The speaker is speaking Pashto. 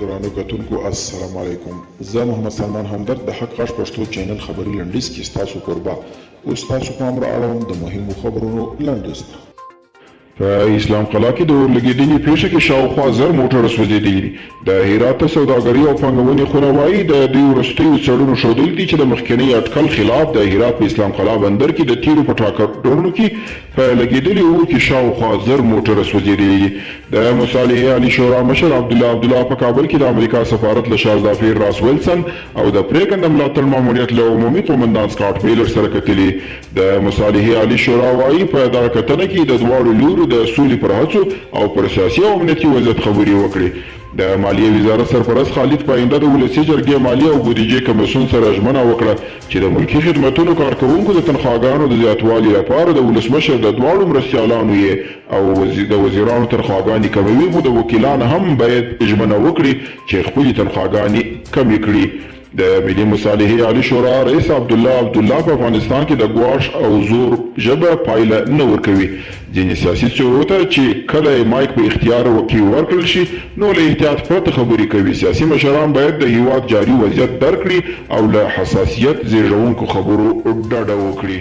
ګرانو کتونکو السلام علیکم. زه محمد سلمان همدرد د حق غږ پښتو چینل خبري لنډیز کې ستاسو کوربه اوس تاسو پام را اړوم د مهمو خبرونو لنډیز ته. په اسلام قلعه کې د اورلګیدنې پیښه کې شاوخوا 1000 موټر سوځېدلي دي. د هرات سوداګري او پانګونې خونه وایي د دوی وروستیو څېړنو ښودلي دي چې د مخکني اټکل خلاف د هرات په اسلام قلعه بندر کې د تیرو په ټاکنو کې په لګېدلي اوبو کې شاوخوا 1000 موټر سوځېدلي دي. د مصالحې عالي شورا مشر عبدالله په کابل کې د امریکا سفارت له شازدافیر راس ویلسن او د پرېکنده ملاتړ ماموریت له عمومي قومندان سکاټ میلر سره کتلي. د مصالحې عالي شورا وایي په دغه کتنه کې د دواړو لورو د سولې پر هڅو او پر سیاسي او امنیتي وضعیت خبرې وکړي. د مالیې وزارت سرپرست خالد پاینده د ولسي جرګې مالیې او بودیجې کمیسیون سره ژمنه وکړه چې د ملکي خدمتونو کارکوونکو د تنخواګانو د زیاتوالي لپاره د ولسمشر د دواړو مرستیالانو یې او د وزیرانو تنخواګانې کموي، خو د وکیلان هم باید ژمنه وکړي چې خپلې تنخواګانې کمې کړي. د ملي مصالحې عالي شورا رئیس عبدالله په افغانستان کې د ګواښ او زور ژبه پایله نه ورکوي. ځینې سیاسي څېرو ته چې کله مایک په اختیار کې ورکړل شي نو له احتیاط پرته خبرې کوي. سیاسي مشران باید د هیواد جاري وضعیت درک کړي او له حساسیت زېږوونکو خبرو ډډه وکړي.